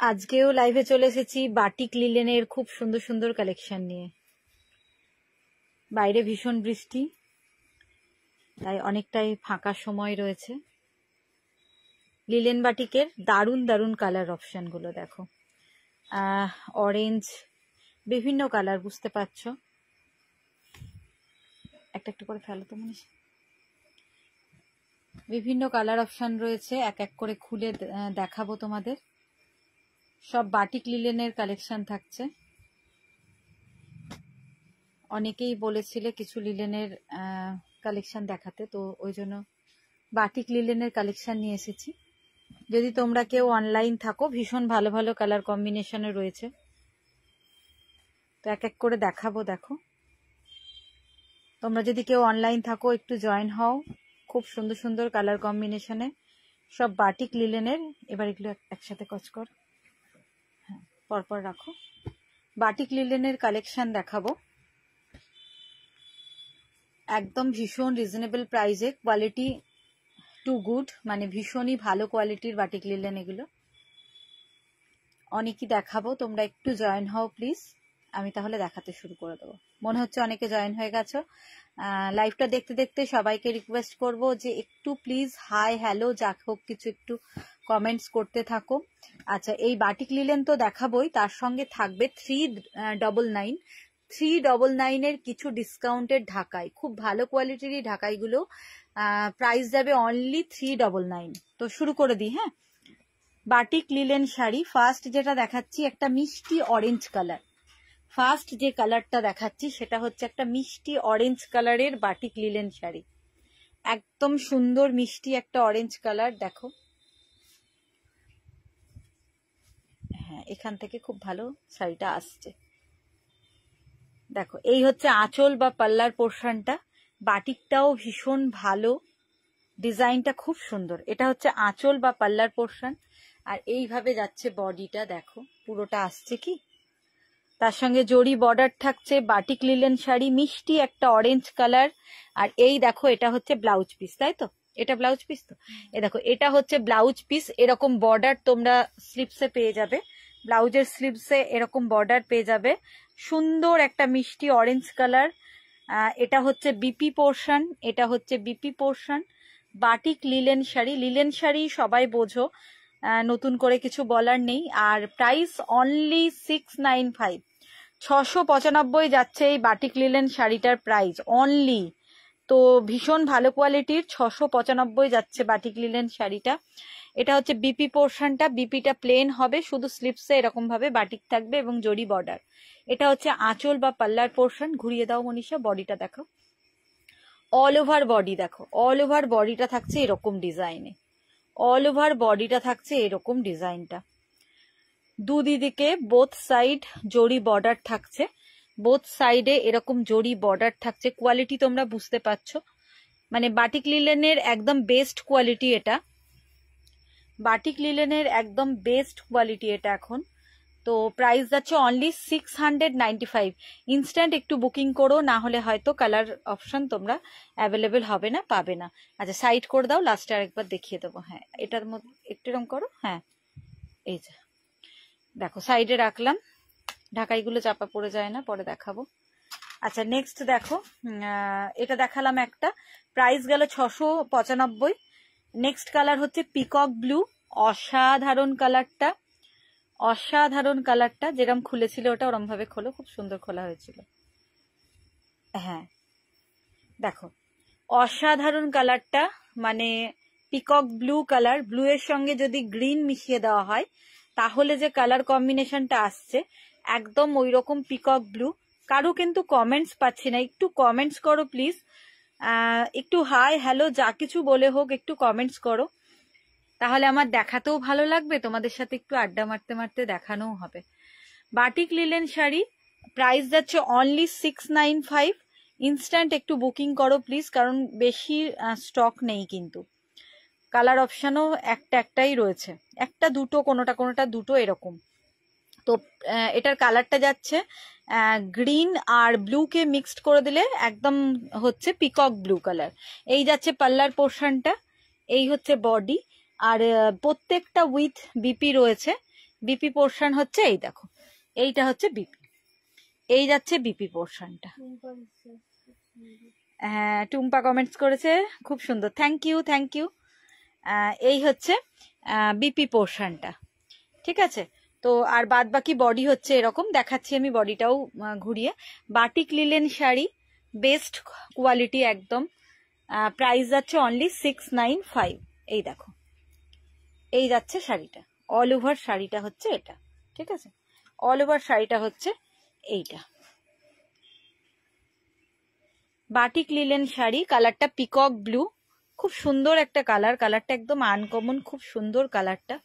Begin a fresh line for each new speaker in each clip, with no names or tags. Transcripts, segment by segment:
আজকেও লাইভে চলে এসেছি বাটিক লিলেনের খুব সুন্দর সুন্দর কালেকশন নিয়ে। বাইরে ভীষণ বৃষ্টি, তাই অনেকটাই ফাঁকা সময় রয়েছে। লিলেন বাটিকের দারুণ দারুণ কালার অপশনগুলো দেখো, অরেঞ্জ, বিভিন্ন কালার, বুঝতে পারছো। একটা একটা করে ফেলো তো মনীষ। বিভিন্ন কালার অপশন রয়েছে, এক এক করে খুলে দেখাবো তোমাদের। সব বাটিক লিলেনের কালেকশন থাকছে। অনেকেই বলেছিলে কিছু লিলেনের কালেকশন দেখাতে, তো ওই জন্য বাটিক লিলেনের কালেকশন নিয়ে এসেছি। যদি তোমরা কেউ অনলাইন থাকো, ভীষণ ভালো ভালো কালার কম্বিনেশনে রয়েছে, তো এক এক করে দেখাবো। দেখো, তোমরা যদি কেউ অনলাইন থাকো একটু জয়েন হও। খুব সুন্দর সুন্দর কালার কম্বিনেশনে সব বাটিক লিলেনের। এবার এগুলো একসাথে কচ কর, হ্যাঁ পরপর রাখো। বাটিক লিলেনের কালেকশন দেখাবো একদম ভীষণ রিজনেবল প্রাইসে, কোয়ালিটি টু গুড, মানে ভীষণই ভালো কোয়ালিটির বাটিক লিলেন এগুলো। অনেকই দেখাবো, তোমরা একটু জয়েন হও প্লিজ। আমি তাহলে দেখাতে শুরু করে দেবো। মনে হচ্ছে অনেকে জয়েন হয়ে গেছো। লাইভটা দেখতে দেখতে সবাইকে রিকোয়েস্ট করব যে একটু প্লিজ হাই হ্যালো যা হোক কিছু একটু কমেন্টস করতে থাকো। আচ্ছা, এই বাটিক লিলেন তো দেখাবোই, তার সঙ্গে থাকবে 399 কিছু ডিসকাউন্টের ঢাকাই, খুব ভালো কোয়ালিটির ঢাকাইগুলো। প্রাইস যাবে অনলি 399। তো শুরু করে দিই। হ্যাঁ, বাটিক লিলেন শাড়ি ফার্স্ট যেটা দেখাচ্ছি একটা মিষ্টি অরেঞ্জ কালার। ফার্স্ট যে কালারটা দেখাচ্ছি সেটা হচ্ছে একটা মিষ্টি অরেঞ্জ কালারের বাটিক লিলেন শাড়ি। একদম সুন্দর মিষ্টি একটা অরেঞ্জ কালার। দেখো, হ্যাঁ এখান থেকে খুব ভালো শাড়িটা আসছে। দেখো, এই হচ্ছে আঁচল বা পাল্লার পোর্শনটা। বাটিকটাও ভীষণ ভালো, ডিজাইনটা খুব সুন্দর। এটা হচ্ছে আঁচল বা পাল্লার পোর্শন, আর এইভাবে যাচ্ছে বডিটা। দেখো পুরোটা আসছে কি, তার সঙ্গে জরি বর্ডার থাকছে। বাটিক লিলেন শাড়ি, মিষ্টি একটা অরেঞ্জ কালার। আর এই দেখো, এটা হচ্ছে ব্লাউজ পিস, তাই তো? এটা ব্লাউজ পিস তো। এ দেখো, এটা হচ্ছে ব্লাউজ পিস। এরকম বর্ডার তোমরা স্লিপসে পেয়ে যাবে, ব্লাউজের স্লিপসে এরকম বর্ডার পেয়ে যাবে। সুন্দর একটা মিষ্টি অরেঞ্জ কালার। এটা হচ্ছে বিপি পোর্শন, এটা হচ্ছে BP portion. Batik linen sari, linen sari সবাই বোঝো, নতুন করে কিছু বলার নেই। আর প্রাইস অনলি 695, 695 যাচ্ছে এই বাটিক লিলেন শাড়িটার প্রাইস অনলি। তো ভীষণ ভালো কোয়ালিটির, 695 যাচ্ছে বাটিক লিলেন শাড়িটা। এটা হচ্ছে বিপি পোর্শনটা, বিপিটা প্লেন হবে, শুধু স্লিপসে এরকম ভাবে বাটিক থাকবে এবং জরি বর্ডার। এটা হচ্ছে আঁচল বা পাল্লার পোর্শন। ঘুরিয়ে দাও মনীষা, বডিটা দেখো, অল ওভার বডি দেখো, অল ওভার বডিটা থাকছে এরকম ডিজাইনে, অল ওভার বডিটা থাকছে এরকম ডিজাইনটা। দুদিকে বোথ সাইড জরি বর্ডার থাকছে, বোথ সাইডে এরকম জরি বর্ডার থাকছে। কোয়ালিটি তোমরা বুঝতে পারছো, মানে বাটিক লিলেনের একদম বেস্ট কোয়ালিটি এটা, বাটিক লিলেনের একদম বেস্ট কোয়ালিটি এটা এখন। তো প্রাইস যাচ্ছে অনলি 695। ইনস্ট্যান্ট একটু বুকিং করো, না হলে হয়তো কালার অপশন তোমরা অ্যাভেলেবেল হবে না, পাবে না। আচ্ছা সাইড করে দাও, লাস্টে আরেকবার দেখিয়ে দেবো। হ্যাঁ, এটার মধ্যে একটু এরকম করো। হ্যাঁ, এই যে দেখো সাইডে রাখলাম, ঢাকাইগুলো চাপা পড়ে যায় না, পরে দেখাবো। আচ্ছা নেক্সট দেখো, এটা দেখালাম একটা, প্রাইস গেল 695। নেক্সট কালার হচ্ছে পিকক ব্লু, অসাধারণ কালারটা, অসাধারণ কালারটা। যেরকম খুলেছিল ওটা ওরম ভাবে খোলো, খুব সুন্দর খোলা হয়েছিল। হ্যাঁ দেখো, অসাধারণ কালারটা, মানে পিকক ব্লু কালার, ব্লু এর সঙ্গে যদি গ্রিন মিশিয়ে দেওয়া হয় তাহলে যে কালার কম্বিনেশনটা আসছে একদম ওই রকম পিকক ব্লু। কারো কিন্তু কমেন্টস পাচ্ছি না, একটু কমেন্টস করো প্লিজ। একটু হাই হ্যালো যা কিছু বলে হোক একটু কমেন্টস করো, তাহলে আমার দেখাতেও ভালো লাগবে, তোমাদের সাথে একটু আড্ডা মারতে মারতে দেখানোও হবে। বাটিক লিলেন শাড়ি প্রাইস যাচ্ছে অনলি 695। ইনস্ট্যান্ট একটু বুকিং করো প্লিজ, কারণ বেশি স্টক নেই কিন্তু। কালার অপশানও একটাই রয়েছে, একটা দুটো, কোনোটা দুটো এরকম। তো এটার কালারটা যাচ্ছে গ্রিন আর ব্লুকে মিক্সড করে দিলে একদম হচ্ছে পিকক ব্লু কালার। এই যাচ্ছে পাল্লার পোর্শনটা, এই হচ্ছে বডি, আর প্রত্যেকটা উইথ বিপি রয়েছে। বিপি পোর্শন হচ্ছে এই দেখো, এইটা হচ্ছে বিপি, এই যাচ্ছে বিপি পোর্শনটা। হ্যাঁ, টুম্পা কমেন্টস করেছে, খুব সুন্দর, থ্যাংক ইউ থ্যাংক ইউ। এই হচ্ছে বিপি পোর্শনটা, ঠিক আছে। তো আর বাদ বাকি বডি হচ্ছে এরকম, দেখাচ্ছি আমি বডিটাও ঘুরিয়ে। Batik linen sari, best quality একদম। প্রাইস যাচ্ছে অনলি 695। এই দেখো, এই যাচ্ছে শাড়িটা, অল ওভার শাড়িটা হচ্ছে এটা, ঠিক আছে। অল ওভার শাড়িটা হচ্ছে এইটা, বাটিক লিলেন শাড়ি, কালারটা পিকক ব্লু, খুব সুন্দর একটা কালার, কালারটা একদম আনকমন, খুব সুন্দর কালারটা।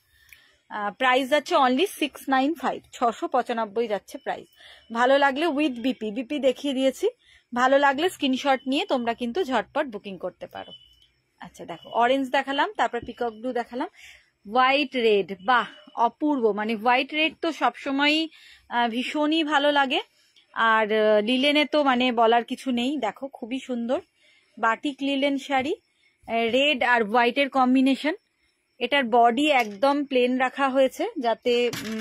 প্রাইস যাচ্ছে অনলি 695, 695 যাচ্ছে প্রাইস। ভালো লাগলে উইথ বিপি, বিপি দেখিয়ে দিয়েছি, ভালো লাগলে স্ক্রিনশট নিয়ে তোমরা কিন্তু ঝটপট বুকিং করতে পারো। আচ্ছা দেখো, অরেঞ্জ দেখালাম, তারপর পিকক ব্লু দেখালাম, হোয়াইট রেড, বাহ অপূর্ব, মানে হোয়াইট রেড তো সবসময়ই ভীষণই ভালো লাগে, আর লিলেনে তো মানে বলার কিছু নেই। দেখো খুবই সুন্দর বাটিক লিলেন শাড়ি, রেড আর হোয়াইটের কম্বিনেশন। এটার বডি একদম প্লেন রাখা হয়েছে যাতে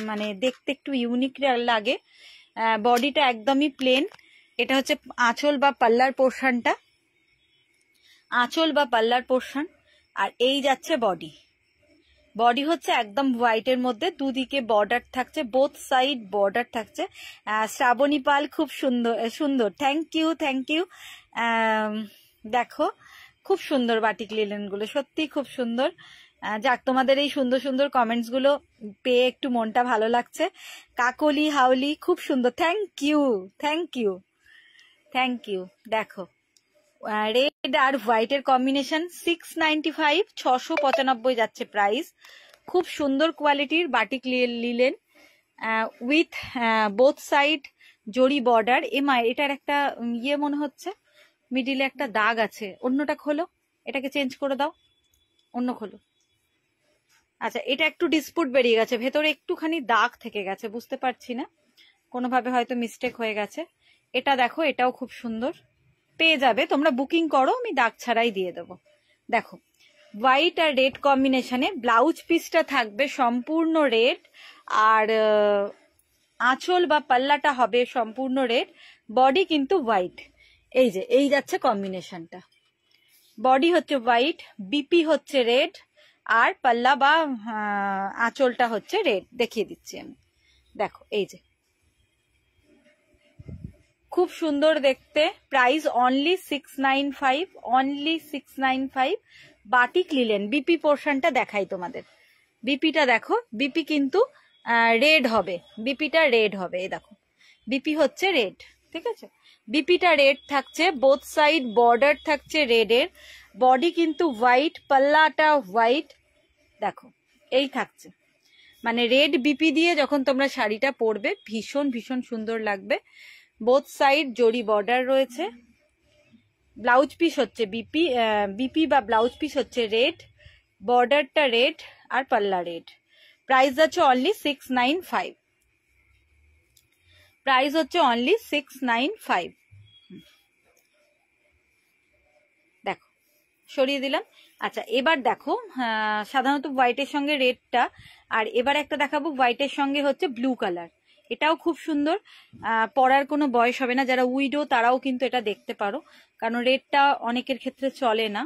মানে দেখতে একটু ইউনিক লাগে, বডিটা একদমই প্লেন। এটা হচ্ছে আঁচল বা পাল্লার পোর্শনটা, আঁচল বা পাল্লার পোর্শন। আর এই যাচ্ছে বডি, বডি হচ্ছে একদম হোয়াইটের মধ্যে, দুদিকে বর্ডার থাকছে, বোথ সাইড বর্ডার থাকছে। শ্রাবণী পাল, খুব সুন্দর সুন্দর, থ্যাংক ইউ থ্যাংক ইউ। দেখো খুব সুন্দর বাটিক লিলেন গুলো, সত্যি খুব সুন্দর। যাক, তোমাদের এই সুন্দর সুন্দর কমেন্টস গুলো পেয়ে একটু মনটা ভালো লাগছে। কাকলি হাউলি, খুব সুন্দর, thank you thank you thank you. দেখো রেড আর হোয়াইটের কম্বিনেশন, 695, 695 যাচ্ছে প্রাইস। খুব সুন্দর কোয়ালিটির batik linen with both side zari border. এমা এটার একটা ইয়ে মনে হচ্ছে, মিডিলে একটা দাগ আছে, অন্যটা খোলো, এটাকে চেঞ্জ করে দাও, অন্য খোলো। আচ্ছা, এটা একটু ডিসপুট বেরিয়ে গেছে, ভেতরে একটুখানি দাগ থেকে গেছে, বুঝতে পারছি না, কোনোভাবে হয়তো মিস্টেক হয়ে গেছে। এটা দেখো, এটাও খুব সুন্দর, পেয়ে যাবে, তোমরা বুকিং করো, আমি দাগ ছাড়াই দিয়ে দেবো। দেখো হোয়াইট আর রেড কম্বিনেশনে, ব্লাউজ পিসটা থাকবে সম্পূর্ণ রেড, আর আঁচল বা পাল্লাটা হবে সম্পূর্ণ রেড, বডি কিন্তু হোয়াইট। এই যে এই যাচ্ছে কম্বিনেশনটা, বডি হচ্ছে হোয়াইট, বিপি হচ্ছে রেড, আর পাল্লা বা আঁচলটা হচ্ছে রেড। দেখিয়ে দিচ্ছি আমি, দেখো এই যে খুব সুন্দর দেখতে। Price only 695, only 695। Batik linen, BP পোর্শনটা দেখাই তোমাদের, বিপিটা দেখো, বিপি কিন্তু রেড হবে, বিপিটা রেড হবে, এই দেখো বিপি হচ্ছে রেড, ঠিক আছে। বিপিটা রেড থাকছে, বোথ সাইড বর্ডার থাকছে রেডের, বডি কিন্তু হোয়াইট, পাল্লাটা হোয়াইট, দেখো এই থাকছে, মানে রেড বিপি দিয়ে যখন তোমরা শাড়িটা পরবে ভীষণ ভীষণ সুন্দর লাগবে। বোথ সাইড জরি বর্ডার রয়েছে, ব্লাউজ পিস হচ্ছে বিপি, বিপি বা ব্লাউজ পিস হচ্ছে রেড, বর্ডারটা রেড আর পাল্লা রেড। প্রাইস হচ্ছে অনলি 695, প্রাইস হচ্ছে অনলি 695। দেখো সরিয়ে দিলাম। আচ্ছা এবার দেখো, সাধারণত হোয়াইটের সঙ্গে রেডটা, আর এবার একটা দেখাবো হোয়াইটের সঙ্গে হচ্ছে ব্লু কালার, এটাও খুব সুন্দর, পরার কোনো বয়স হবে না, যারা উইডো তারাও কিন্তু এটা দেখতে পারো, কারণ রেডটা অনেকের ক্ষেত্রে চলে না।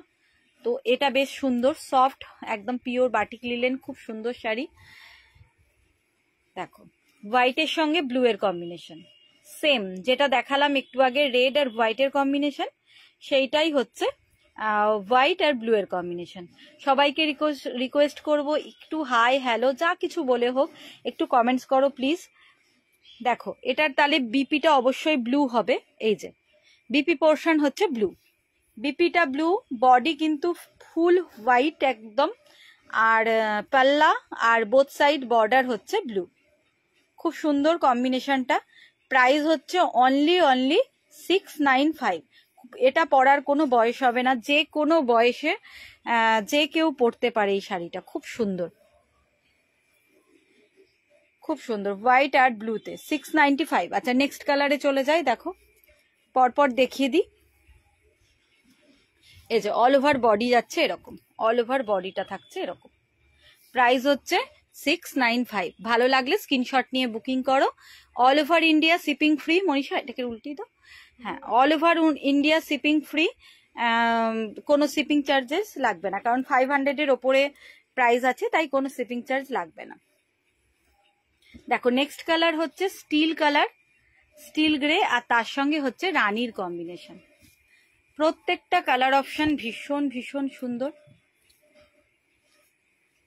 তো এটা বেশ সুন্দর, সফট একদম পিওর বাটিক লিলেন, খুব সুন্দর শাড়ি। দেখো হোয়াইটের সঙ্গে ব্লু এর কম্বিনেশন, সেম যেটা দেখালাম একটু আগে রেড আর হোয়াইটের কম্বিনেশন, সেইটাই হচ্ছে হোয়াইট আর ব্লু এর কম্বিনেশন। সবাইকে রিকোয়েস্ট করব একটু হাই হ্যালো যা কিছু বলে হোক একটু কমেন্টস করো প্লিজ। দেখো এটার তাহলে বিপিটা অবশ্যই ব্লু হবে, এই যে বিপি পোর্শন হচ্ছে ব্লু, বিপিটা ব্লু, বডি কিন্তু ফুল হোয়াইট একদম, আর পাল্লা আর বোথ সাইড বর্ডার হচ্ছে ব্লু, খুব সুন্দর কম্বিনেশনটা। প্রাইস হচ্ছে অনলি 695। এটা পরার কোনো বয়স হবে না, যে কোনো বয়সে যে কেউ পরতে পারে এই শাড়িটা, খুব সুন্দর খুব সুন্দর, হোয়াইট আর ব্লুতে 695। আচ্ছা নেক্সট কালারে চলে যাই, দেখো পরপর দেখিয়ে দিই। এই যে অল ওভার বডি যাচ্ছে এরকম, অল ওভার বডিটা থাকছে এরকম, প্রাইস হচ্ছে 695। ভালো লাগলে স্ক্রিনশট নিয়ে বুকিং করো। All over India shipping free. Manisha এটাকে উল্টি দাও। হ্যাঁ, all over India shipping free, কোনো শিপিং চার্জেস লাগবে না, কারণ 500-এর ওপরে প্রাইস আছে, তাই কোনো শিপিং চার্জ লাগবে না। দেখো নেক্সট কালার হচ্ছে স্টিল কালার, স্টিল গ্রে, আর তার সঙ্গে হচ্ছে রানীর কম্বিনেশন। প্রত্যেকটা কালার অপশন ভীষণ ভীষণ সুন্দর।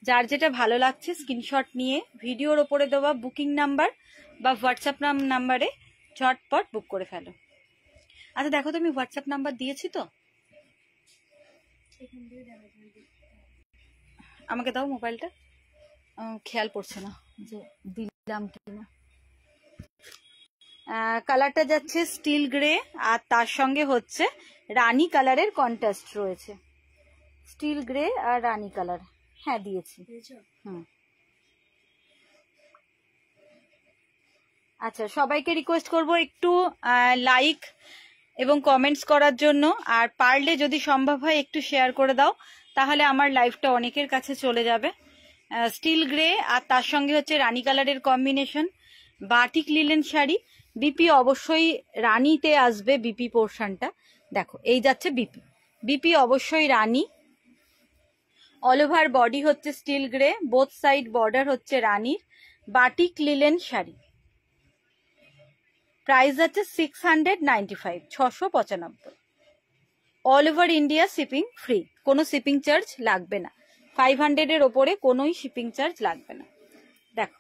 যার যেটা ভালো লাগছে স্ক্রিনশট নিয়ে ভিডিওর ওপরে দেওয়া বুকিং নাম্বার বা হোয়াটসঅ্যাপ নাম্বারে ঝটপট বুক করে ফেলো। আচ্ছা দেখো, তুমি হোয়াটসঅ্যাপ নাম্বার দিয়েছি তো? আমাকে দাও মোবাইলটা, খেয়াল পড়ছে না যে দিলাম কিনা। কালারটা যাচ্ছে স্টিল গ্রে, আর তার সঙ্গে হচ্ছে রানী কালারের কন্ট্রাস্ট রয়েছে। স্টিল গ্রে আর রানী কালার, হ্যাঁ দিয়েছি। হুম, আচ্ছা সবাইকে রিকোয়েস্ট করব একটু লাইক এবং কমেন্টস করার জন্য, আর পারলে যদি সম্ভব হয় একটু শেয়ার করে দাও, তাহলে আমার লাইভটা অনেকের কাছে চলে যাবে। স্টিল গ্রে আর তার সঙ্গে হচ্ছে রানী কালারের combination, batik linen sari. BP অবশ্যই রানীতে আসবে, বিপি পোর্শনটা দেখো এই যাচ্ছে বিপি, বিপি অবশ্যই রানী। অল ওভার বডি হচ্ছে still grey, both side border হচ্ছে রানীর, বাটিক লিলেন শাড়ি। প্রাইস আছে 695, 695। All over India shipping free, কোনো শিপিং চার্জ লাগবে না। 500-এর ওপরে কোনোই শিপিং চার্জ লাগবে না। দেখো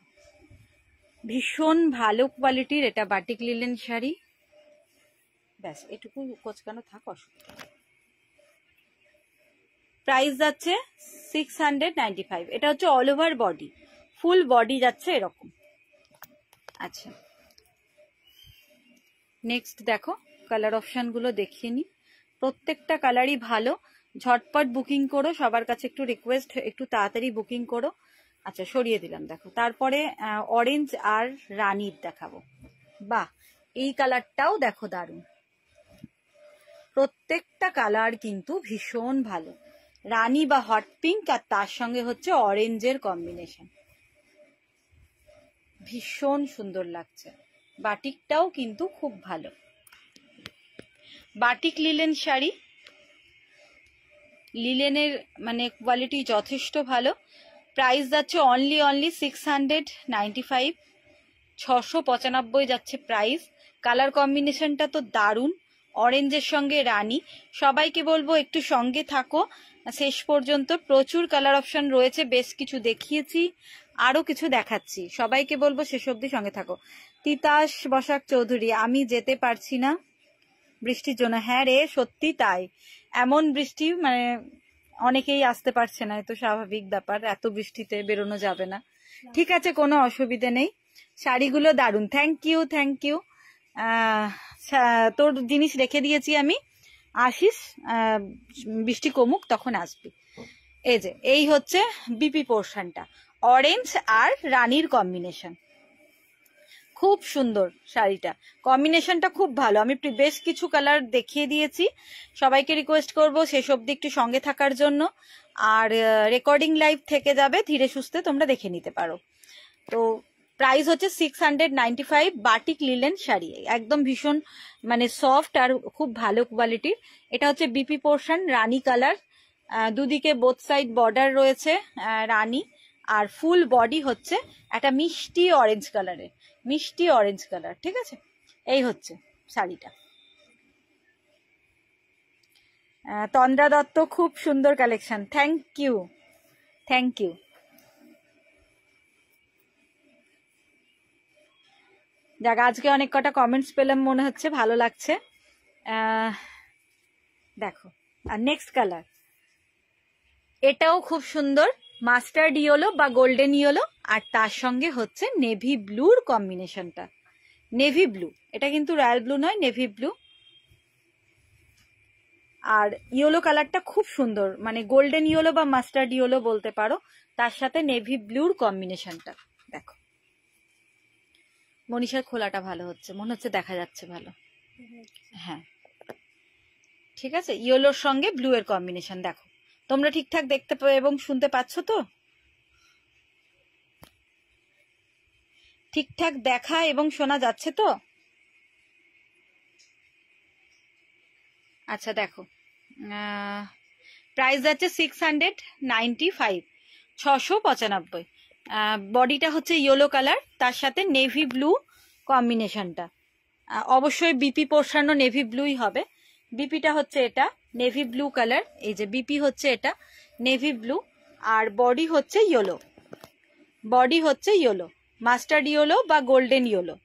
ভীষণ ভালো কোয়ালিটির এটা বাটিক লিলেন শাড়ি। ব্যাস এটুকু কোচকানো থাক, অসুবিধা। প্রাইস যাচ্ছে 695। এটা হচ্ছে all over body, full body যাচ্ছে এরকম। আচ্ছা নেক্সট দেখো কালার অপশন গুলো দেখিয়ে নি। প্রত্যেকটা কালারই ভালো, ঝটপট বুকিং করো। সবার কাছে একটু রিকোয়েস্ট, একটু তাড়াতাড়ি বুকিং করো। আচ্ছা সরিয়ে দিলাম। দেখো তারপরে অরেঞ্জ আর রানীর দেখাবো। বাহ, এই কালারটাও দেখো দারুণ। প্রত্যেকটা কালার কিন্তু ভীষণ ভালো। রানী বা হট পিঙ্ক, আর তার সঙ্গে হচ্ছে অরেঞ্জের কম্বিনেশন, ভীষণ সুন্দর লাগছে। বাটিকটাও কিন্তু খুব ভালো। বাটিক লিলেন শাড়ি, লিলেনের মানে কোয়ালিটি যথেষ্ট ভালো। প্রাইস যাচ্ছে অনলি 695, 695 যাচ্ছে প্রাইস। কালার কম্বিনেশনটা তো দারুণ, অরেঞ্জের সঙ্গে রানী। সবাইকে বলবো একটু সঙ্গে থাকো শেষ পর্যন্ত, প্রচুর কালার অপশন রয়েছে, বেশ কিছু দেখিয়েছি, আরো কিছু দেখাচ্ছি। সবাইকে বলবো শেষ অবধি সঙ্গে থাকো। তিতাস বসাক চৌধুরী, আমি যেতে পারছি না বৃষ্টির জন্য। হ্যাঁ রে, সত্যি তাই, এমন বৃষ্টি, মানে অনেকেই আসতে পারছে না, এতো স্বাভাবিক ব্যাপার, এত বৃষ্টিতে বেরোনো যাবে না। ঠিক আছে, কোনো অসুবিধে নেই। শাড়িগুলো দারুণ, থ্যাংক ইউ থ্যাংক ইউ। তোর জিনিস রেখে দিয়েছি আমি, আসিস, বৃষ্টি কমুক তখন আসবি। এই যে এই হচ্ছে বিপি পোর্শনটা, অরেঞ্জ আর রানীর কম্বিনেশন, খুব সুন্দর শাড়িটা, কম্বিনেশনটা খুব ভালো। আমি বেশ কিছু কালার দেখিয়ে দিয়েছি, সবাইকে রিকোয়েস্ট করব শেষ অবধি একটু সঙ্গে থাকার জন্য। আর রেকর্ডিং লাইভ থেকে যাবে, ধীরে সুস্থে তোমরা দেখে নিতে পারো। তো প্রাইস হচ্ছে 695, বাটিক লিলেন শাড়ি, একদম ভীষণ মানে সফট আর খুব ভালো কোয়ালিটির। এটা হচ্ছে বিপি পোর্শন, রানী কালার, দুদিকে বোথ সাইড বর্ডার রয়েছে রানী, আর ফুল বডি হচ্ছে একটা মিষ্টি অরেঞ্জ কালারের, মিষ্টি অরেঞ্জ কালার। ঠিক আছে, এই হচ্ছে শাড়িটা। তন্দ্রা দত্ত, খুব সুন্দর collection, thank you thank you. যাক, আজকে অনেক কটা কমেন্টস পেলাম মনে হচ্ছে, ভালো লাগছে। দেখো আর নেক্সট কালার, এটাও খুব সুন্দর, মাস্টার্ড ইয়েলো বা গোল্ডেন ইয়েলো, আর তার সঙ্গে হচ্ছে নেভি ব্লুর কম্বিনেশনটা, নেভি ব্লু, এটা কিন্তু রয়্যাল ব্লু নয়, নেভি ব্লু। আর ইয়েলো কালারটা খুব সুন্দর, মানে গোল্ডেন ইয়েলো বা মাস্টার্ড ইয়েলো বলতে পারো, তার সাথে নেভি ব্লুর কম্বিনেশনটা দেখো। মনীষার খোলাটা ভালো হচ্ছে, মনে হচ্ছে দেখা যাচ্ছে ভালো। হ্যাঁ ঠিক আছে, ইয়েলোর সঙ্গে ব্লু এর কম্বিনেশন দেখো। তোমরা ঠিকঠাক দেখতে এবং শুনতে পাচ্ছ তো? ঠিকঠাক দেখা এবং শোনা যাচ্ছে তো? আচ্ছা দেখো, প্রাইস যাচ্ছে 695, 695। বডিটা হচ্ছে ইয়েলো কালার, তার সাথে নেভি ব্লু কম্বিনেশনটা। অবশ্যই বিপি পোর্শনও নেভি ব্লুই হবে। বিপিটা হচ্ছে এটা নেভি ব্লু কালার, এই যে বিপি হচ্ছে এটা নেভি ব্লু, আর বডি হচ্ছে ইয়েলো, বডি হচ্ছে ইয়েলো, মাস্টার্ড ইয়েলো বা গোল্ডেন ইয়েলো।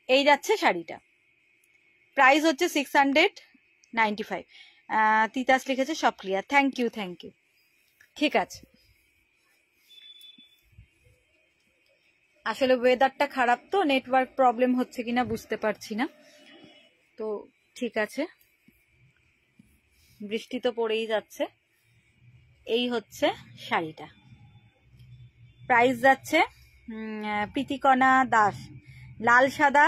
এই যাচ্ছে শাড়িটা। প্রাইস হচ্ছে 695। তিতাস লিখেছে সব clear, thank you thank you. ঠিক আছে, আসলে ওয়েদারটা খারাপ তো, নেটওয়ার্ক প্রবলেম হচ্ছে কিনা বুঝতে পারছি না। তো ঠিক আছে, বৃষ্টি তো পড়েই যাচ্ছে। এই হচ্ছে শাড়িটা। প্রাইস যাচ্ছে প্রীতিকণা দাস, লাল সাদা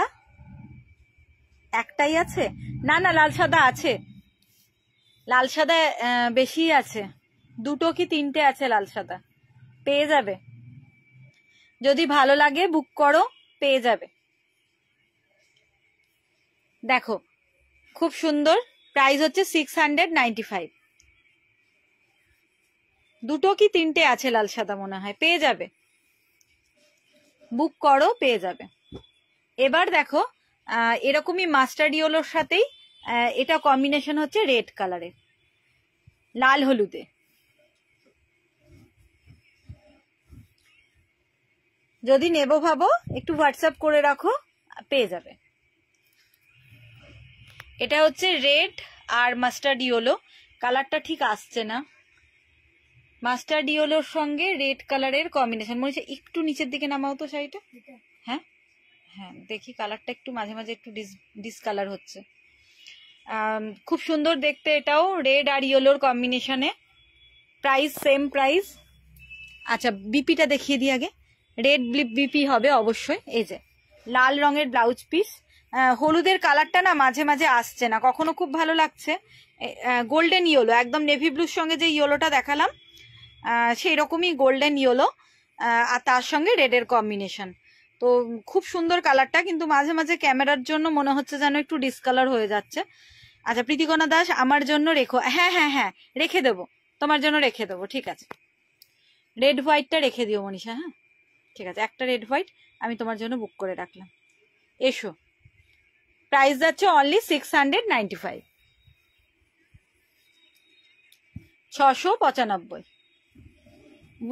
একটাই আছে? না না, লাল সাদা আছে, লাল সাদা বেশি আছে, দুটো কি তিনটে আছে লাল সাদা, পেয়ে যাবে। যদি ভালো লাগে বুক করো, পেয়ে যাবে। দেখো খুব সুন্দর, প্রাইস হচ্ছে 695। দুটো কি তিনটে আছে লাল সাদা মনে হয়, পেয়ে যাবে, বুক করো পেয়ে যাবে। এবার দেখো এরকমই মাস্টার্ড ইয়েলোর সাথেই এটা কম্বিনেশন হচ্ছে রেড কালারের, লাল হলুদে। যদি নেবো ভাবো একটু হোয়াটসঅ্যাপ করে রাখো, পেয়ে যাবে। এটা হচ্ছে রেড আর মাস্টার্ড ইয়েলো, কালারটা ঠিক আসছে না। মাস্টার্ড ইয়েলোর সঙ্গে রেড কালারের কম্বিনেশন, মনে হচ্ছে একটু নিচের দিকে নামাও তো শাড়িটা। হ্যাঁ হ্যাঁ, দেখি কালারটা একটু মাঝে মাঝে একটু ডিসকালার হচ্ছে। খুব সুন্দর দেখতে, এটাও রেড আর ইয়েলোর কম্বিনেশনে। Price same price. আচ্ছা বিপিটা দেখিয়ে দিই আগে, রেড বিপি হবে অবশ্যই। এই যে লাল রঙের ব্লাউজ পিস, হলুদের কালারটা না মাঝে মাঝে আসছে না, কখনো খুব ভালো লাগছে। গোল্ডেন ইয়েলো, একদম নেভি ব্লুর সঙ্গে যে ইয়েলোটা দেখালাম সেই রকমই গোল্ডেন ইয়েলো, আর তার সঙ্গে রেডের কম্বিনেশন। তো খুব সুন্দর কালারটা, কিন্তু মাঝে মাঝে ক্যামেরার জন্য মনে হচ্ছে যেন একটু ডিসকালার হয়ে যাচ্ছে। আচ্ছা প্রীতিকণা দাস আমার জন্য রেখো, হ্যাঁ হ্যাঁ হ্যাঁ রেখে দেবো, তোমার জন্য রেখে দেবো, ঠিক আছে। রেড হোয়াইটটা রেখে দিও মনীষা, হ্যাঁ ঠিক আছে, একটা রেড হোয়াইট আমি তোমার জন্য বুক করে রাখলাম। এসো, প্রাইস যাচ্ছে অনলি 695, 695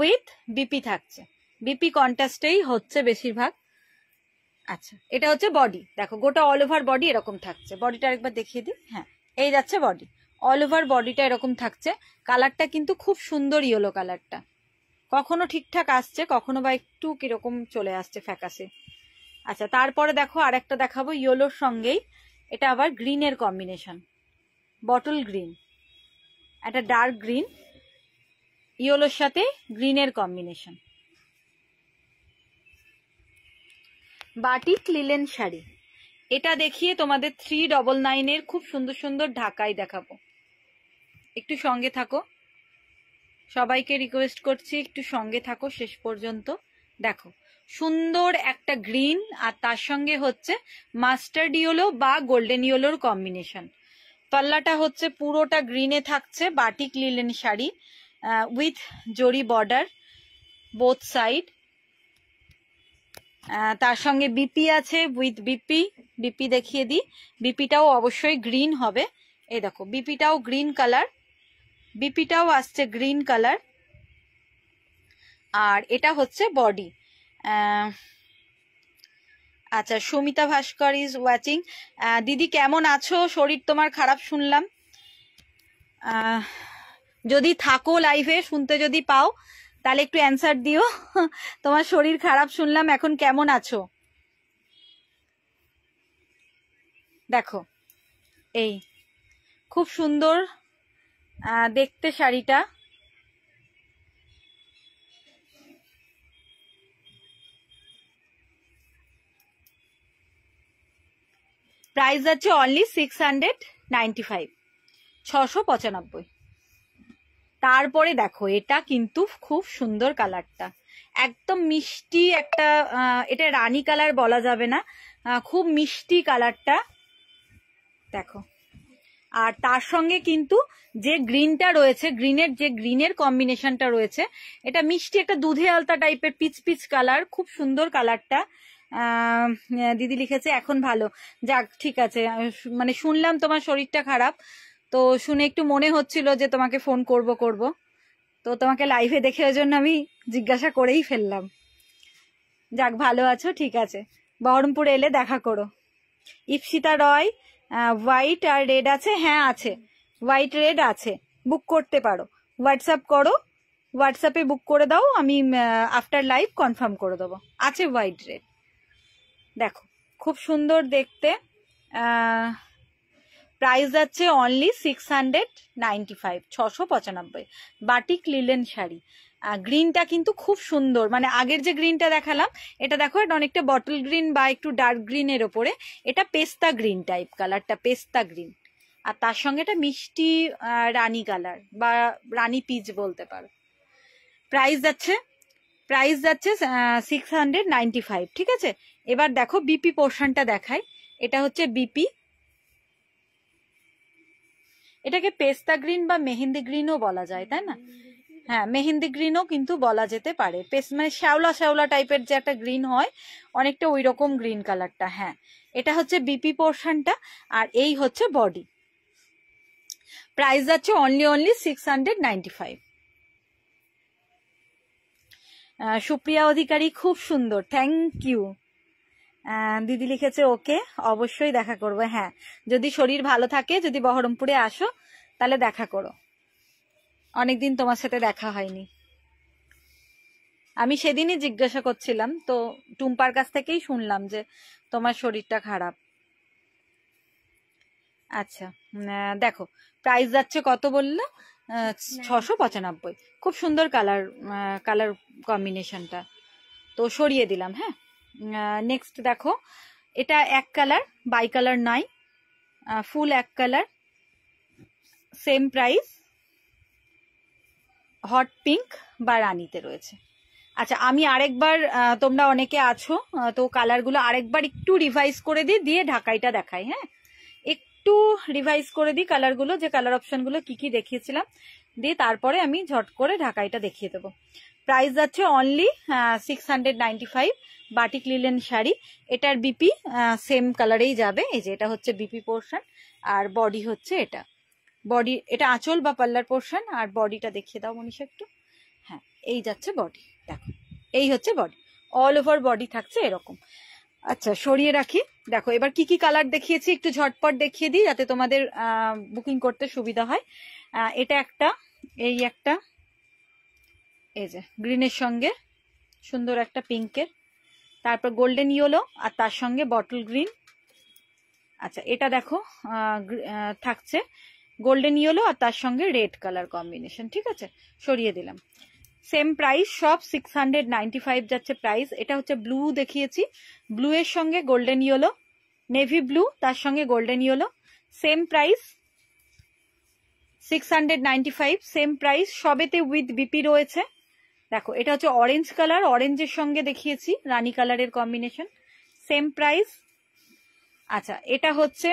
উইথ বিপি থাকছে, বিপি কন্ট্রাস্টেই হচ্ছে বেশিরভাগ। আচ্ছা এটা হচ্ছে বডি, দেখো গোটা অল ওভার বডি এরকম থাকছে। বডিটা একবার দেখিয়ে দিই, হ্যাঁ এই যাচ্ছে বডি, অল ওভার বডিটা এরকম থাকছে। কালারটা কিন্তু খুব সুন্দর ইয়েলো কালারটা, কখনো ঠিকঠাক আসছে, কখনো বা একটু কিরকম চলে আসছে ফ্যাকাসে। আচ্ছা তারপরে দেখো আরেকটা দেখাবো ইয়েলোর সঙ্গেই, এটা আবার গ্রিনের কম্বিনেশন, বটল গ্রিন, একটা ডার্ক গ্রিন ইয়েলোর সাথে গ্রিনের কম্বিনেশন। বাটিক লিলেন শাড়ি, এটা দেখিয়ে তোমাদের 399 খুব সুন্দর সুন্দর ঢাকাই দেখাবো। একটু সঙ্গে থাকো, সবাইকে রিকোয়েস্ট করছি একটু সঙ্গে থাকো শেষ পর্যন্ত। দেখো সুন্দর একটা গ্রিন, আর তার সঙ্গে হচ্ছে মাস্টার্ড ইয়েলো বা গোল্ডেন ইয়েলোর কম্বিনেশন। তল্লাটা হচ্ছে পুরোটা গ্রিনে থাকছে, বাটিক লিলেন শাড়ি উইথ জরি বর্ডার বোথ সাইড। তার সঙ্গে বিপি আছে উইথ বিপি, বিপি দেখিয়ে দিই, বিপিটাও অবশ্যই গ্রিন হবে। এই দেখো বিপিটাও গ্রিন কালার, বিপিটাও আসছে গ্রিন কালার, আর এটা হচ্ছে বডি। আচ্ছা সুমিতা ভাস্কর ইজ ওয়াচিং। দিদি কেমন আছো? শরীর তোমার খারাপ শুনলাম, যদি থাকো লাইভে শুনতে যদি পাও তাহলে একটু অ্যান্সার দিও। তোমার শরীর খারাপ শুনলাম, এখন কেমন আছো? দেখো এই খুব সুন্দর দেখতে শাড়িটা, প্রাইস আছে অনলি 695, 695। তারপরে দেখো এটা কিন্তু খুব সুন্দর কালারটা, একদম মিষ্টি একটা, এটা রানী কালার বলা যাবে না, খুব মিষ্টি কালারটা দেখো। আর তার সঙ্গে কিন্তু যে গ্রিনটা রয়েছে, গ্রিনের কম্বিনেশনটা রয়েছে, এটা মিষ্টি একটা দুধে আলতা টাইপের পিচ পিচ কালার, খুব সুন্দর কালারটা। দিদি লিখেছে এখন ভালো, যাক ঠিক আছে। মানে শুনলাম তোমার শরীরটা খারাপ, তো শুনে একটু মনে হচ্ছিল যে তোমাকে ফোন করব, তো তোমাকে লাইভে দেখে ওই জন্য আমি জিজ্ঞাসা করেই ফেললাম। যাক ভালো আছো, ঠিক আছে, বহরমপুর এলে দেখা করো। ইপসিতা রয়, হোয়াইট আর রেড আছে? হ্যাঁ আছে, হোয়াইট রেড আছে, বুক করতে পারো, হোয়াটসঅ্যাপ করো, হোয়াটসঅ্যাপে বুক করে দাও, আমি আফটার লাইভ কনফার্ম করে দেবো। আছে হোয়াইট রেড, দেখো খুব সুন্দর দেখতে। প্রাইস যাচ্ছে অনলি 695, 695, বাটিক লিলেন শাড়ি। গ্রিনটা কিন্তু খুব সুন্দর, মানে আগের যে গ্রিনটা দেখালাম, এটা দেখো এটা অনেকটা বটল গ্রিন বা একটু ডার্ক গ্রিনের ওপরে, এটা পেস্তা গ্রিন টাইপ কালারটা, পেস্তা গ্রিন। আর তার সঙ্গে এটা মিষ্টি রানী কালার বা রানী পিচ বলতে পারো। প্রাইস যাচ্ছে 695, ঠিক আছে। এবার দেখো বিপি পোর্শনটা দেখাই, এটা হচ্ছে বিপি, এটাকে পেস্তা গ্রিন বা মেহেন্দি গ্রিনও বলা যায়, তাই না? হ্যাঁ, মেহেন্দি গ্রিনও কিন্তু বলা যেতে পারে, মানে শ্যাওলা শ্যাওলা টাইপের যে একটা গ্রিন হয়, অনেকটা ওই রকম গ্রিন কালারটা। হ্যাঁ, এটা হচ্ছে বিপি পোর্শনটা, আর এই হচ্ছে বডি। প্রাইস যাচ্ছে অনলি 695। সুপ্রিয়া অধিকারী, খুব সুন্দর, থ্যাংক ইউ। দিদি লিখেছে ওকে, অবশ্যই দেখা করবো। হ্যাঁ, যদি শরীর ভালো থাকে, যদি বহরমপুরে আসো তাহলে দেখা করো, অনেকদিন তোমার সাথে দেখা হয়নি। আমি সেদিনই জিজ্ঞাসা করছিলাম, তো টুম্পার কাছ থেকেই শুনলাম যে তোমার শরীরটা খারাপ। আচ্ছা, দেখো প্রাইস যাচ্ছে কত বললো? 695। খুব সুন্দর কালার কম্বিনেশনটা, তো সরিয়ে দিলাম। হ্যাঁ, নেক্সট দেখো, এটা এক কালার, বাই কালার নাই, ফুল এক colour, same price, hot pink বা রানীতে রয়েছে। আচ্ছা, আমি আরেকবার, তোমরা অনেকে আছো, তো কালারগুলো আরেকবার একটু রিভাইজ করে দিয়ে ঢাকাইটা দেখাই। হ্যাঁ, একটু রিভাইজ করে দিই কালারগুলো, যে কালার অপশনগুলো কি কি দেখিয়েছিলাম, দিয়ে তারপরে আমি ঝট করে ঢাকাইটা দেখিয়ে দেবো। প্রাইস যাচ্ছে অনলি 695, বাটিক লিলেন শাড়ি। এটার বিপি সেম কালারেই যাবে, এই যে এটা হচ্ছে বিপি পোর্শন, আর বডি হচ্ছে এটা, বডি এটা আঁচল বা পাল্লার পোর্শন, আর বডিটা দেখিয়ে দাও মনীষা একটু। হ্যাঁ, এই যাচ্ছে বডি, দেখো এই হচ্ছে বডি, অল ওভার বডি থাকছে এরকম। আচ্ছা, সরিয়ে রাখি। দেখো এবার কি কি কালার দেখিয়েছি একটু ঝটপট দেখিয়ে দিই, যাতে তোমাদের বুকিং করতে সুবিধা হয়। এটা একটা, এই একটা, এই যে গ্রিনের সঙ্গে সুন্দর একটা পিঙ্কের, তারপর গোল্ডেন ইয়েলো, আর তার সঙ্গে বটল গ্রিন। আচ্ছা, এটা দেখো থাকছে গোল্ডেন ইয়েলো আর তার সঙ্গে রেড কালার কম্বিনেশন, ঠিক আছে, সরিয়ে দিলাম। সেম প্রাইস, সব 695 যাচ্ছে প্রাইস। এটা হচ্ছে ব্লু দেখিয়েছি, ব্লু এর সঙ্গে গোল্ডেন ইয়েলো, নেভি ব্লু তার সঙ্গে golden yellow, same price 695, same price, সবেতে উইথ বিপি রয়েছে। দেখো এটা হচ্ছে অরেঞ্জ কালার, অরেঞ্জের সঙ্গে দেখিয়েছি রানী কালারের কম্বিনেশন, সেম প্রাইস। আচ্ছা, এটা হচ্ছে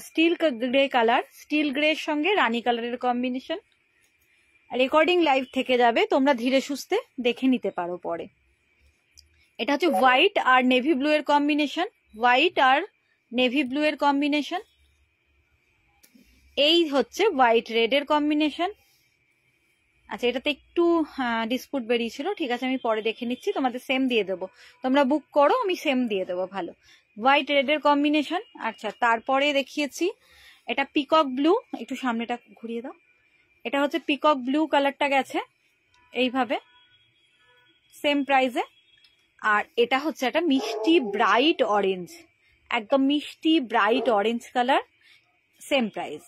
still grey colour, still grey এর সঙ্গে রানী কালারের কম্বিনেশন। রেকর্ডিং লাইভ থেকে যাবে, তোমরা ধীরে সুস্থে দেখে নিতে পারো পরে। এটা হচ্ছে হোয়াইট আর নেভি ব্লু এর কম্বিনেশন, হোয়াইট আর নেভি ব্লু এর কম্বিনেশন। এই হচ্ছে হোয়াইট রেড এর কম্বিনেশন। আচ্ছা, এটাতে একটু ডিসপুট বেরিয়েছিল, ঠিক আছে, আমি পরে দেখে নিচ্ছি, তোমাদের সেম দিয়ে দেবো, তোমরা বুক করো, আমি সেম দিয়ে দেবো। ভালো, হোয়াইট রেড এর কম্বিনেশন। আচ্ছা, তারপরে দেখিয়েছি এটা পিকক ব্লু, একটু সামনেটা ঘুরিয়ে দাও, এটা হচ্ছে পিকক ব্লু কালারটা গেছে এইভাবে, সেম প্রাইসে। আর এটা হচ্ছে একটা মিষ্টি ব্রাইট অরেঞ্জ, একদম মিষ্টি bright orange colour, same price.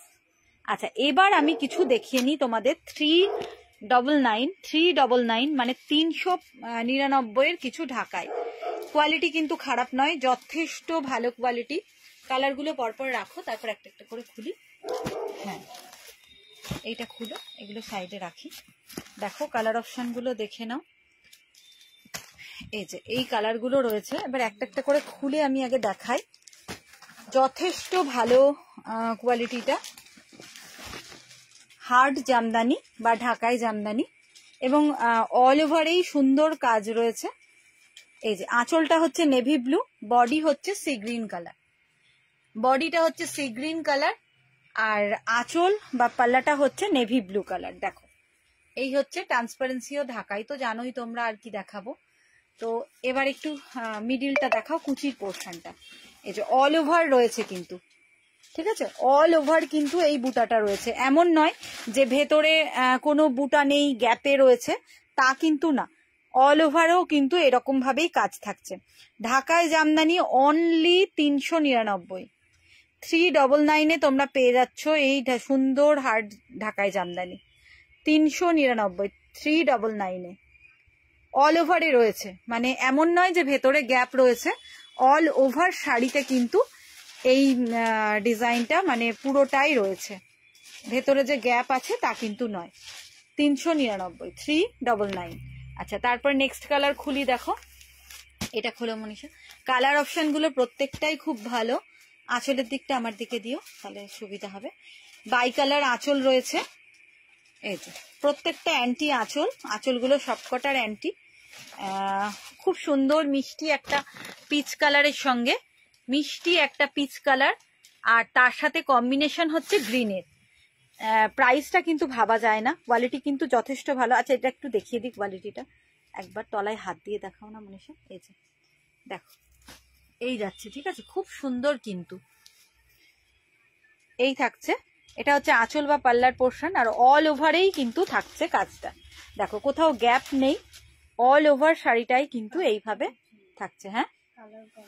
আচ্ছা, এবার আমি কিছু দেখিয়ে নিই তোমাদের 399 মানে 399 এর কিছু ঢাকায়। কোয়ালিটি কিন্তু খারাপ নয়, যথেষ্ট ভালো কোয়ালিটি। কালারগুলো পরপর রাখো, তারপর একটা একটা করে খুলি। হ্যাঁ, এইটা খুলো, এগুলো সাইডে রাখি। দেখো কালার অপশনগুলো দেখে নাও। এই যে এই কালারগুলো রয়েছে, এবার একটা একটা করে খুলে আমি আগে দেখাই। যথেষ্ট ভালো কোয়ালিটিটা, হার্ড জামদানি বা ঢাকাই জামদানি, এবং অল ওভারেই সুন্দর কাজ রয়েছে। এই যে আঁচলটা হচ্ছে নেভি ব্লু, বডি হচ্ছে সি গ্রিন কালার, বডিটা হচ্ছে সি গ্রিন কালার, আর আঁচল বা পাল্লাটা হচ্ছে নেভি ব্লু কালার। দেখো এই হচ্ছে ট্রান্সপারেন্সিও ঢাকাই, তো জানোই তোমরা, আর কি দেখাবো। তো এবার একটু মিডিলটা দেখাও, কুচির পোর্শনটা। এই যে অল ওভার রয়েছে কিন্তু, ঠিক আছে, অল ওভার কিন্তু এই বুটাটা রয়েছে। এমন নয় যে ভেতরে কোনো বুটা নেই, গ্যাপে রয়েছে, তা কিন্তু না। অল ওভারেও কিন্তু এরকম ভাবেই কাজ থাকছে। ঢাকায় জামদানি অনলি 399, 399-এ তোমরা পেয়ে যাচ্ছ এই সুন্দর হার্ড ঢাকায় জামদানি। 399, 399-এ অল ওভারে রয়েছে। মানে এমন নয় যে ভেতরে গ্যাপ রয়েছে, অল ওভার শাড়িতে কিন্তু এই ডিজাইনটা মানে পুরোটাই রয়েছে, ভেতরে যে গ্যাপ আছে তা কিন্তু নয়। 399, 399। আচ্ছা, তারপর নেক্সট কালার খুলি। দেখো এটা খোলো মনীষা। কালার অপশনগুলো প্রত্যেকটাই খুব ভালো। আঁচলের দিকটা আমার দিকে দিও, তাহলে সুবিধা হবে। বাই কালার আঁচল রয়েছে। এই যে প্রত্যেকটা অ্যান্টি আঁচল, আঁচলগুলো সবকটার অ্যান্টি। খুব সুন্দর মিষ্টি একটা পিচ কালারের সঙ্গে, মিষ্টি একটা পিচ কালার, আর তার সাথে কম্বিনেশন হচ্ছে গ্রিনের। প্রাইসটা কিন্তু ভাবা যায় না, কোয়ালিটি কিন্তু যথেষ্ট ভালো। আচ্ছা, এটা একটু দেখিয়ে দিই কোয়ালিটিটা, একবার তলায় হাত দিয়ে দেখাও না মনীষা। এই যে দেখো এই যাচ্ছে, ঠিক আছে, খুব সুন্দর কিন্তু এই থাকছে। এটা হচ্ছে আঁচল বা পাল্লার পোর্শন, আর অল ওভারেই কিন্তু থাকছে কাজটা। দেখো কোথাও গ্যাপ নেই, অল ওভার শাড়িটাই কিন্তু এইভাবে থাকছে। হ্যাঁ,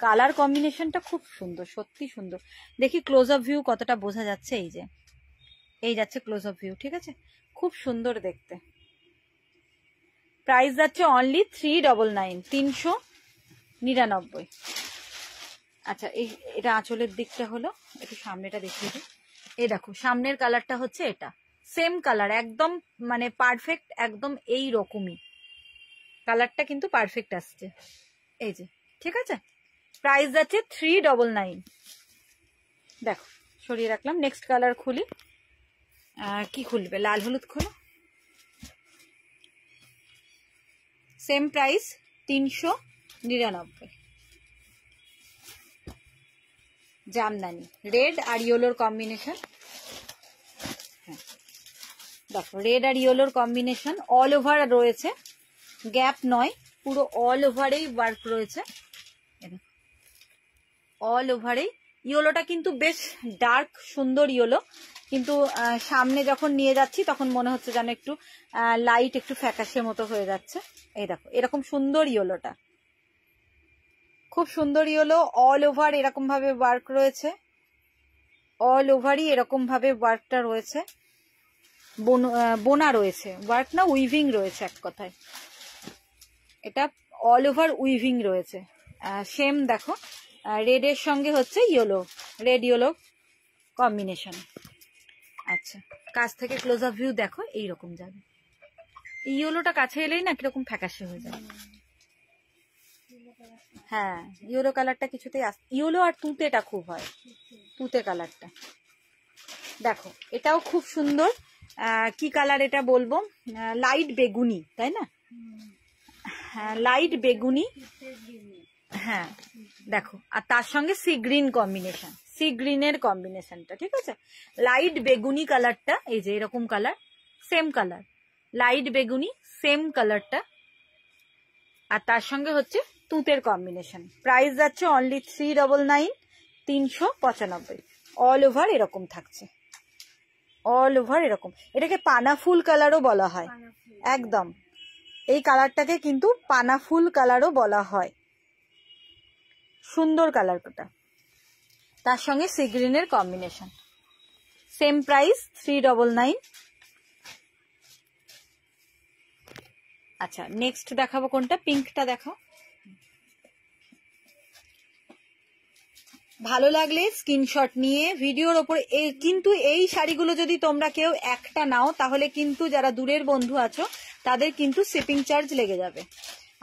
কালার কম্বিনেশনটা খুব সুন্দর, সত্যি সুন্দর। দেখি ক্লোজ আপ ভিউ কতটা বোঝা যাচ্ছে। এই যে এই যাচ্ছে ক্লোজ আপ ভিউ, ঠিক আছে, খুব সুন্দর দেখতে। প্রাইস যাচ্ছে অনলি 399, 399। আচ্ছা, এটা আঁচলের দিকটা হলো, একটু সামনেটা দেখিয়ে দিই। এই দেখো সামনের কালারটা হচ্ছে এটা, সেম কালার একদম, মানে পারফেক্ট একদম এই রকমই কালারটা কিন্তু পারফেক্ট আসছে। এই যে, ঠিক আছে, প্রাইস যাচ্ছে 399। দেখো সরিয়ে রাখলাম। নেক্সট কালার খুলি। কি খুলবে? লাল হলুদ খোলো। Same price 399। জামদানি রেড আর ইয়েলোর কম্বিনেশন। হ্যাঁ দেখো, রেড আর ইয়েলোর কম্বিনেশন, অল ওভার রয়েছে, গ্যাপ নয়, পুরো অল ওভারেই ওয়ার্ক রয়েছে। অল ওভারেই ইয়েলোটা কিন্তু বেশ ডার্ক সুন্দর ইয়েলো, কিন্তু সামনে যখন নিয়ে যাচ্ছি তখন মনে হচ্ছে যেন একটু লাইট, একটু ফ্যাকাশে মতো হয়ে যাচ্ছে। এই দেখো এরকম সুন্দর ইয়েলোটা, খুব সুন্দর ইয়েলো, অল ওভার এরকম ভাবে ওয়ার্ক রয়েছে, অল ওভারই এরকম ভাবে ওয়ার্কটা রয়েছে, বোনা রয়েছে, ওয়ার্ক না উইভিং রয়েছে এক কথায়, এটা অল ওভার উইভিং রয়েছে। সেম দেখো রেড এর সঙ্গে হচ্ছে ইয়েলো, রেড ইয়েলো কম্বিনেশন। আচ্ছা, কাছ থেকে ক্লোজ আপ ভিউ দেখো, এইরকম যাবে। এই ইয়েলোটা কাছে এলেই না কিরকম ফ্যাকাশে হয়ে যাবে। হ্যাঁ, ইয়েলো কালারটা কিছুতেই ইয়েলো আর তুতেটা খুব হয়, তুতে কালারটা। দেখো এটাও খুব সুন্দর। কি কালার এটা বলবো, লাইট বেগুনি, তাই না? হ্যাঁ, লাইট বেগুনি। হ্যাঁ দেখো, আর তার সঙ্গে সি গ্রিন কম্বিনেশন, সি গ্রিনের কম্বিনেশনটা, ঠিক আছে, লাইট বেগুনি কালারটা। এই যে এরকম কালার, সেম কালার, লাইট বেগুনি সেম কালারটা, আর তার সঙ্গে হচ্ছে তুতের কম্বিনেশন। প্রাইস যাচ্ছে অনলি 399, 395। অল ওভার এরকম থাকছে, অল ওভার এরকম। এটাকে পানা ফুল কালারও বলা হয়, একদম এই কালারটাকে কিন্তু পানা ফুল কালারও বলা হয়। সুন্দর কালারটা, তার সঙ্গে সি গ্রিনের কম্বিনেশন। Same price 399। আচ্ছা, নেক্সট দেখাবো কোনটা, পিঙ্কটা দেখাও। ভালো লাগলে স্ক্রিনশট নিয়ে ভিডিওর ওপরে কিন্তু এই শাড়িগুলো যদি তোমরা কেউ একটা নাও তাহলে কিন্তু যারা দূরের বন্ধু আছো তাদের কিন্তু শিপিং চার্জ লেগে যাবে।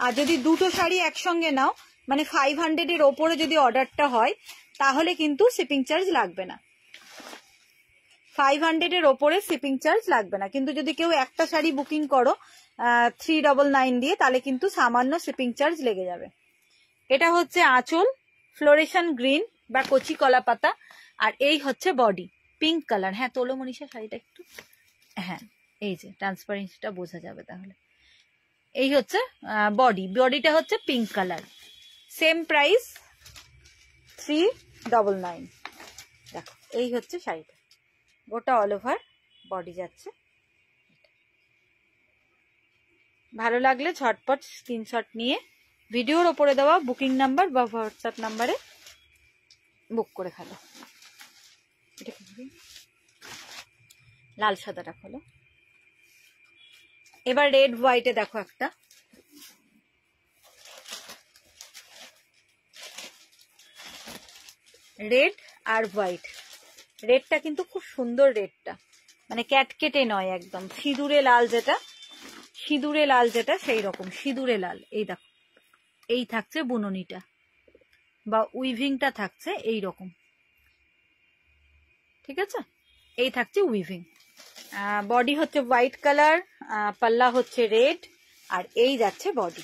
আর যদি দুটো শাড়ি একসঙ্গে নাও মানে 500 এর ওপরে যদি অর্ডারটা হয় তাহলে কিন্তু শিপিং চার্জ লাগবে না, 500 এর ওপরে শিপিং চার্জ লাগবে না। কিন্তু যদি কেউ একটা শাড়ি বুকিং করো 399 দিয়ে তাহলে কিন্তু সামান্য শিপিং চার্জ লেগে যাবে। এটা হচ্ছে আঁচল, ফ্লোরেশন গ্রিন বা কচি কলা পাতা, আর এই হচ্ছে বডি পিঙ্ক কালার। হ্যাঁ তোলো মনীষা শাড়িটা একটু, হ্যাঁ এই যে ট্রান্সপারেন্সিটা বোঝা যাবে তাহলে। এই হচ্ছে বডিটা হচ্ছে পিঙ্ক কালার, সেম প্রাইস 399। দেখো এই হচ্ছে শাড়িটা, গোটা অল ওভার বডি যাচ্ছে। ভালো লাগলে ঝটপট স্ক্রিনশট নিয়ে ভিডিওর ওপরে দেওয়া বুকিং নাম্বার বা হোয়াটসঅ্যাপ নাম্বারে বুক করে ফেলো। এটা লাল সাদাটা খোলো। এবার রেড হোয়াইটে দেখো একটা, রেড আর হোয়াইট। রেডটা কিন্তু খুব সুন্দর, রেডটা মানে ক্যাটকেটে নয়, একদম সিঁদুরে লাল, যেটা সেই রকম সিঁদুরে লাল। এই দেখো এই থাকছে বুননিটা বা উইভিংটা থাকছে এই রকম, ঠিক আছে? এই থাকছে উইভিং। বডি হচ্ছে হোয়াইট কালার, পাল্লা হচ্ছে রেড, আর এই যাচ্ছে বডি।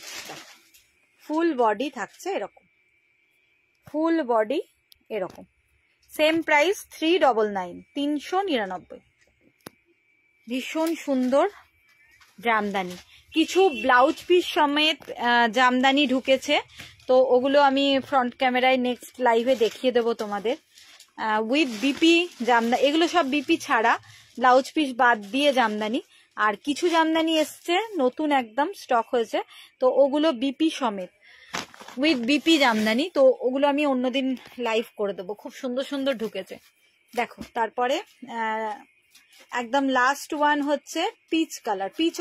ফুল বডি থাকছে এরকম, ফুল বডি এরকম। Same price 399, 399। ভীষণ সুন্দর জামদানি। কিছু ব্লাউজ পিস সমেত জামদানি ঢুকেছে, তো ওগুলো আমি ফ্রন্ট ক্যামেরায় নেক্সট লাইভে দেখিয়ে দেবো তোমাদের। উইথ বিপি জামদানি, এগুলো সব বিপি ছাড়া ব্লাউজ পিস বাদ দিয়ে জামদানি। আর কিছু জামদানি এসছে নতুন, একদম স্টক হয়েছে, তো ওগুলো বিপি সমেত উইথ বিপি জামদানি, তো ওগুলো আমি অন্যদিন লাইভ করে দেবো। খুব সুন্দর সুন্দর ঢুকেছে দেখো। তারপরে একদম লাস্ট ওয়ান হচ্ছে পিচ কালার, পিচ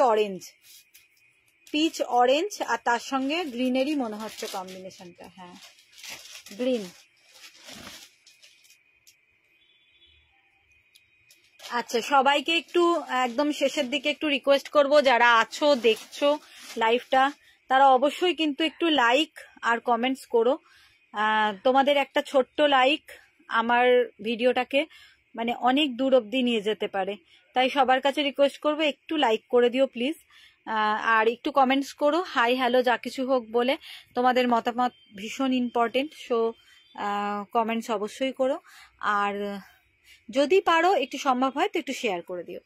অরেঞ্জ, আর তার সঙ্গে গ্রিনেরই মনে হচ্ছে কম্বিনেশনটা, হ্যাঁ গ্রিন। আচ্ছা, সবাইকে একটু একদম শেষের দিকে একটু রিকোয়েস্ট করব, যারা আছো দেখছো লাইভটা তারা অবশ্যই কিন্তু একটু লাইক আর কমেন্টস করো। তোমাদের একটা ছোট্ট লাইক আমার ভিডিওটাকে মানে অনেক দূর অব্দি নিয়ে যেতে পারে, তাই সবার কাছে রিকোয়েস্ট করবো একটু লাইক করে দিও প্লিজ। আর একটু কমেন্টস করো, হাই হ্যালো যা কিছু হোক বলে। তোমাদের মতামত ভীষণ ইম্পর্টেন্ট, সো কমেন্টস অবশ্যই করো। আর যদি পারো একটু সম্ভব হয় তো একটু শেয়ার করে দিও।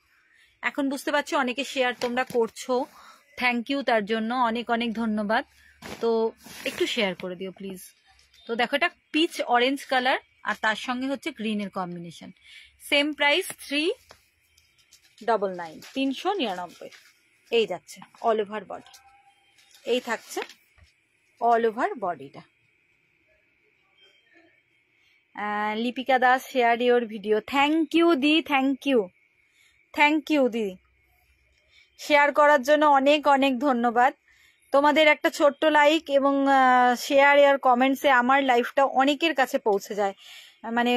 এখন বুঝতে পারছো অনেকে শেয়ার তোমরা করছো, থ্যাংক ইউ, তার জন্য অনেক অনেক ধন্যবাদ। তো একটু শেয়ার করে দিও প্লিজ। তো দেখো এটা পিচ অরেঞ্জ কালার আর তার সঙ্গে হচ্ছে গ্রিনের কম্বিনেশন। Same price 399, 399। এই যাচ্ছে অল ওভার বডি, এই থাকছে অল ওভার বডিটা। Lipika Das share your video, thank you দি, থ্যাংক ইউ দিদি, শেয়ার করার জন্য অনেক অনেক ধন্যবাদ। তোমাদের একটা ছোট্ট লাইক এবং শেয়ার আর কমেন্টসে আমার লাইফটা অনেকের কাছে পৌঁছে যায়, মানে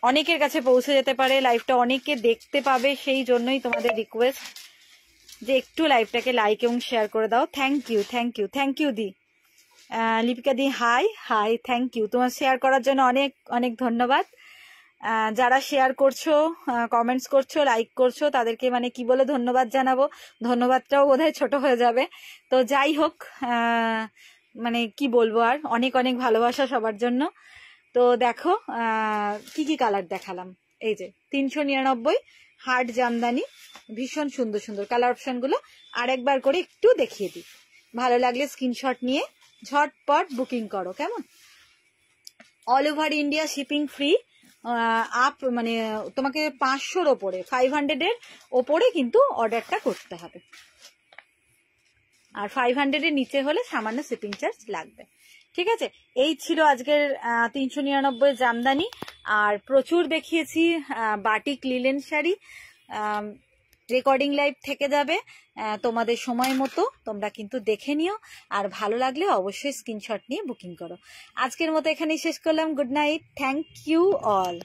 অনেকের কাছে পৌঁছে যেতে পারে, লাইফটা অনেকে দেখতে পাবে, সেই জন্যই তোমাদের রিকোয়েস্ট যে একটু লাইভটাকে লাইক এবং শেয়ার করে দাও। থ্যাংক ইউ দি। লিপিকা দি হাই, থ্যাংক ইউ, তোমার শেয়ার করার জন্য অনেক অনেক ধন্যবাদ। যারা শেয়ার করছো, কমেন্টস করছো, লাইক করছো, তাদেরকে মানে কি বলে ধন্যবাদ জানাবো, ধন্যবাদটাও বোধহয় ছোট হয়ে যাবে। তো যাই হোক, মানে কি বলবো, আর অনেক অনেক ভালোবাসা সবার জন্য। তো দেখো কি কি কালার দেখালাম, এই যে 399 হার্ড জামদানি, ভীষণ সুন্দর সুন্দর কালার অপশনগুলো আর একবার করে একটু দেখিয়ে দিই। ভালো লাগলে স্ক্রিনশট নিয়ে ঝটপট বুকিং করো, কেমন? All over India shipping free, up মানে তোমাকে 500-র ওপরে, 500-এর ওপরে কিন্তু অর্ডারটা করতে হবে, আর 500-এর নিচে হলে সামান্য শিপিং চার্জ লাগবে। ঠিক আছে, এই ছিল আজকের 399 জামদানি। আর প্রচুর দেখিয়েছি batik linen sari, recording live থেকে যাবে তোমাদের সময় মতো, তোমরা কিন্তু দেখে নিও, আর ভালো লাগলে অবশ্যই স্ক্রিনশট নিয়ে বুকিং করো। আজকের মতো এখানেই শেষ করলাম। Good night, thank you all.